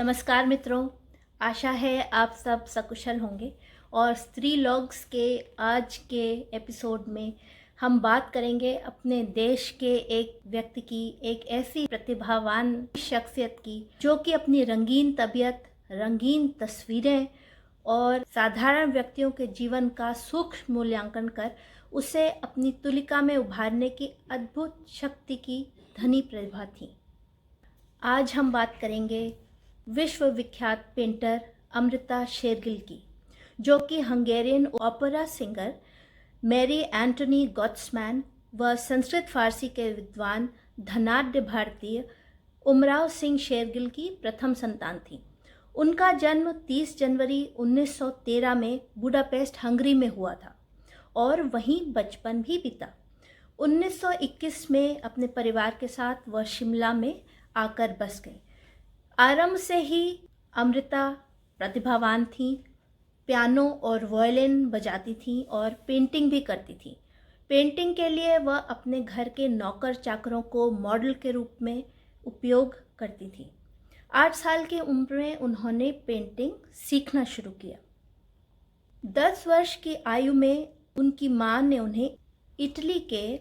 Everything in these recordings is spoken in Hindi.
नमस्कार मित्रों, आशा है आप सब सकुशल होंगे। और स्त्री लॉग्स के आज के एपिसोड में हम बात करेंगे अपने देश के एक व्यक्ति की, एक ऐसी प्रतिभावान शख्सियत की जो कि अपनी रंगीन तबीयत, रंगीन तस्वीरें और साधारण व्यक्तियों के जीवन का सूक्ष्म मूल्यांकन कर उसे अपनी तुलिका में उभारने की अद्भुत शक्ति की धनी प्रतिभा थी। आज हम बात करेंगे विश्व विख्यात पेंटर अमृता शेरगिल की, जो कि Hungarian opera singer Marie Antoinette Gottesmann व संस्कृत फारसी के विद्वान धनाढ्य भारतीय उमराव सिंह शेरगिल की प्रथम संतान थी। उनका जन्म 30 जनवरी 1913 में बुडापेस्ट हंगरी में हुआ था और वहीं बचपन भी बीता। 1921 में अपने परिवार के साथ वह शिमला में आकर बस गई। आरंभ से ही अमृता प्रतिभावान थी, पियानो और वायलिन बजाती थी और पेंटिंग भी करती थी। पेंटिंग के लिए वह अपने घर के नौकर चाकरों को मॉडल के रूप में उपयोग करती थी। 8 साल की उम्र में उन्होंने पेंटिंग सीखना शुरू किया। 10 वर्ष की आयु में उनकी मां ने उन्हें इटली के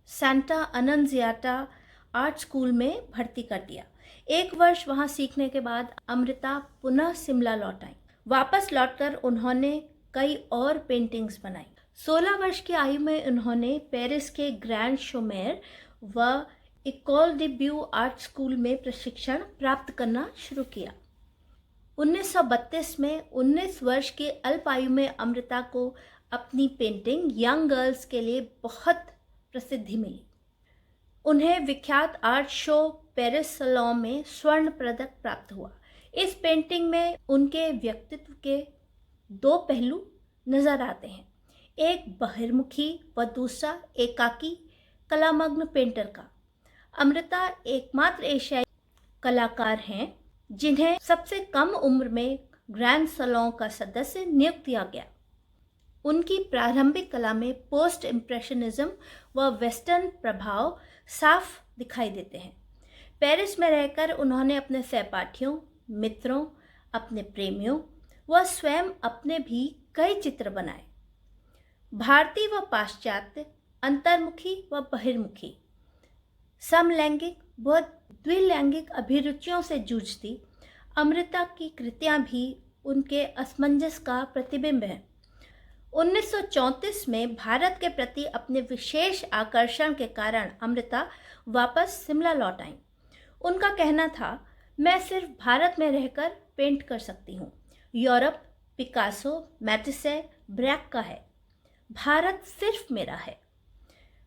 सांता अनंजियाटा आर्ट स्कूल में भर्ती कर दिया। 1 वर्ष वहां सीखने के बाद अमृता पुनः शिमला लौट आई। वापस लौटकर उन्होंने कई और पेंटिंग्स बनाई। 16 वर्ष की आयु में उन्होंने पेरिस के ग्रैंड शोमेर व इकोल डी ब्यू आर्ट स्कूल में प्रशिक्षण प्राप्त करना शुरू किया। 1932 में 19 वर्ष की अल्प आयु में अमृता को अपनी पेंटिंग यंग गर्ल्स के लिए बहुत प्रसिद्धि मिली। उन्हें विख्यात आर्ट शो पेरिस सलों में स्वर्ण पदक प्राप्त हुआ। इस पेंटिंग में उनके व्यक्तित्व के 2 पहलू नजर आते हैं, एक बहिर्मुखी व दूसरा एकाकी कलामग्न पेंटर का। अमृता एकमात्र एशियाई कलाकार हैं जिन्हें सबसे कम उम्र में ग्रैंड सलों का सदस्य नियुक्त किया गया। उनकी प्रारंभिक कला में पोस्ट इम्प्रेशनिज्म व वेस्टर्न प्रभाव साफ दिखाई देते हैं। पेरिस में रहकर उन्होंने अपने सहपाठियों, मित्रों, अपने प्रेमियों व स्वयं अपने भी कई चित्र बनाए। भारतीय व पाश्चात्य, अंतर्मुखी व बहिर्मुखी, समलैंगिक व द्विलैंगिक अभिरुचियों से जूझती अमृता की कृतियां भी उनके असमंजस का प्रतिबिंब है। 1934 में भारत के प्रति अपने विशेष आकर्षण के कारण अमृता वापस शिमला लौट आईं। उनका कहना था, मैं सिर्फ भारत में रहकर पेंट कर सकती हूँ। यूरोप पिकासो, मैटिसे, ब्रैक का है, भारत सिर्फ मेरा है।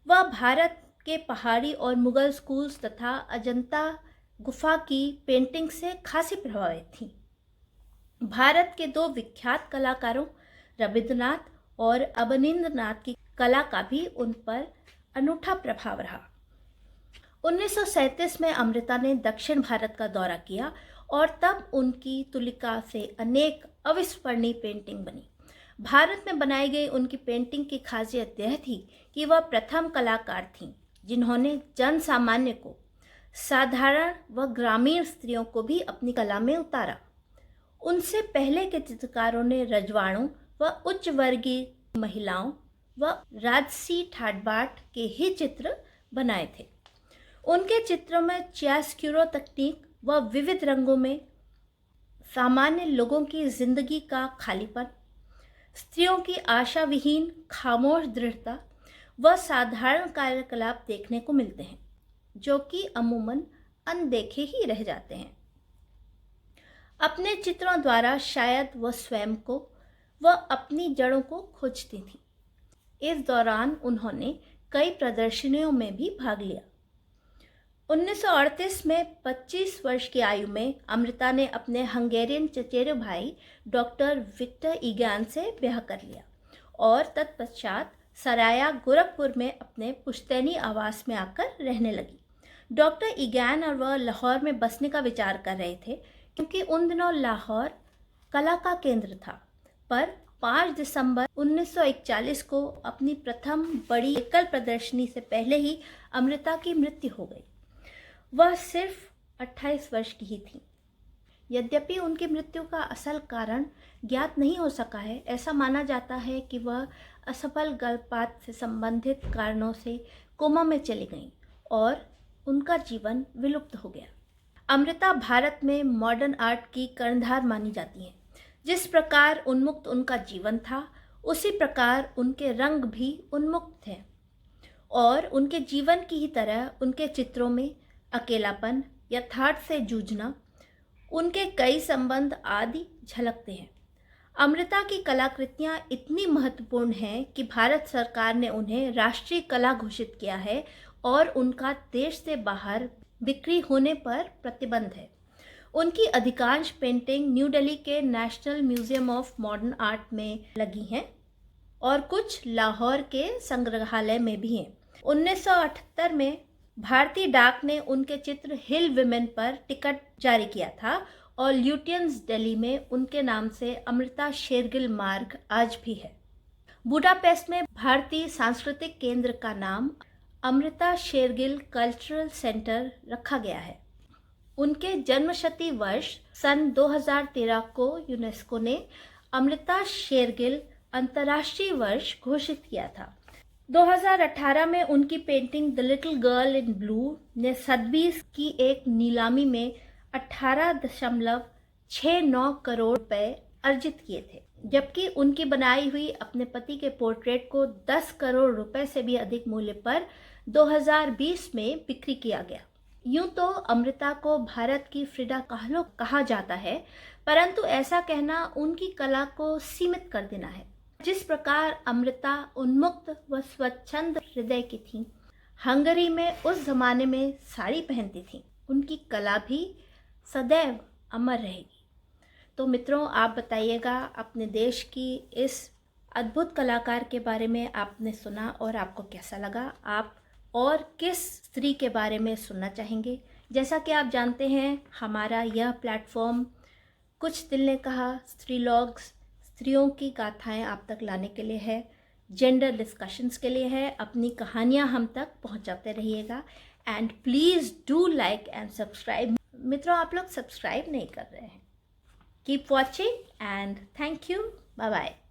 वह भारत के पहाड़ी और मुगल स्कूल्स तथा अजंता गुफा की पेंटिंग से खासी प्रभावित थी। भारत के 2 विख्यात कलाकारों रविंद्रनाथ और अवनींद्रनाथ की कला का भी उन पर अनूठा प्रभाव रहा। 1937 में अमृता ने दक्षिण भारत का दौरा किया और तब उनकी तुलिका से अनेक अविस्मरणीय पेंटिंग बनी। भारत में बनाई गई उनकी पेंटिंग की खासियत यह थी कि वह प्रथम कलाकार थीं जिन्होंने जन सामान्य को, साधारण व ग्रामीण स्त्रियों को भी अपनी कला में उतारा। उनसे पहले के चित्रकारों ने रजवाड़ों व उच्च वर्गीय महिलाओं व राजसी ठाट-बाट के ही चित्र बनाए थे। उनके चित्रों में चियारस्क्यूरो तकनीक व विविध रंगों में सामान्य लोगों की जिंदगी का खालीपन, स्त्रियों की आशा विहीन खामोश दृढ़ता व साधारण कार्यकलाप देखने को मिलते हैं, जो कि अमूमन अनदेखे ही रह जाते हैं। अपने चित्रों द्वारा शायद वह स्वयं को व अपनी जड़ों को खोजती थी। इस दौरान उन्होंने कई प्रदर्शनियों में भी भाग लिया। 1938 में 25 वर्ष की आयु में अमृता ने अपने हंगेरियन चचेरे भाई डॉक्टर विक्टर ईगान से ब्याह कर लिया और तत्पश्चात सराया गोरखपुर में अपने पुश्तैनी आवास में आकर रहने लगी। डॉक्टर ईगान और वह लाहौर में बसने का विचार कर रहे थे क्योंकि उन दिनों लाहौर कला का केंद्र था, पर 5 दिसंबर 1941 को अपनी प्रथम बड़ी एकल प्रदर्शनी से पहले ही अमृता की मृत्यु हो गई। वह सिर्फ 28 वर्ष की ही थी। यद्यपि उनकी मृत्यु का असल कारण ज्ञात नहीं हो सका है। ऐसा माना जाता है कि वह असफल गर्भपात से संबंधित कारणों से कोमा में चली गईं और उनका जीवन विलुप्त हो गया। अमृता भारत में मॉडर्न आर्ट की कर्णधार मानी जाती हैं। जिस प्रकार उन्मुक्त उनका जीवन था, उसी प्रकार उनके रंग भी उन्मुक्त थे और उनके जीवन की ही तरह उनके चित्रों में अकेलापन, यथार्थ से जूझना, उनके कई संबंध आदि झलकते हैं। अमृता की कलाकृतियाँ इतनी महत्वपूर्ण हैं कि भारत सरकार ने उन्हें राष्ट्रीय कला घोषित किया है और उनका देश से बाहर बिक्री होने पर प्रतिबंध है। उनकी अधिकांश पेंटिंग न्यू दिल्ली के national museum of modern art में लगी हैं और कुछ लाहौर के संग्रहालय में भी हैं। 1978 में भारतीय डाक ने उनके चित्र हिल विमेन पर टिकट जारी किया था और ल्यूटियंस दिल्ली में उनके नाम से अमृता शेरगिल मार्ग आज भी है। बुडापेस्ट में भारतीय सांस्कृतिक केंद्र का नाम अमृता शेरगिल कल्चरल सेंटर रखा गया है। उनके जन्मशती वर्ष सन 2013 को यूनेस्को ने अमृता शेरगिल अंतर्राष्ट्रीय वर्ष घोषित किया था। 2018 में उनकी painting the little girl in blue ने सदबीस की एक नीलामी में 18.69 करोड़ रुपए अर्जित किए थे, जबकि उनकी बनाई हुई अपने पति के पोर्ट्रेट को 10 करोड़ रुपए से भी अधिक मूल्य पर 2020 में बिक्री किया गया। यूं तो अमृता को भारत की फ्रिडा kahlo कहा जाता है, परंतु ऐसा कहना उनकी कला को सीमित कर देना है। जिस प्रकार अमृता उन्मुक्त व स्वच्छंद हृदय की थी, हंगरी में उस जमाने में साड़ी पहनती थी, उनकी कला भी सदैव अमर रहेगी। तो मित्रों, आप बताइएगा अपने देश की इस अद्भुत कलाकार के बारे में आपने सुना और आपको कैसा लगा। आप और किस स्त्री के बारे में सुनना चाहेंगे? जैसा कि आप जानते हैं, हमारा यह प्लेटफॉर्म कुछ दिल ने कहा स्त्रीलॉग्स, स्त्रियों की गाथाएं आप तक लाने के लिए है, जेंडर डिस्कशंस के लिए है। अपनी कहानियां हम तक पहुंचाते रहिएगा and please do like and subscribe. मित्रों, आप लोग सब्सक्राइब नहीं कर रहे हैं। Keep watching and thank you. Bye bye.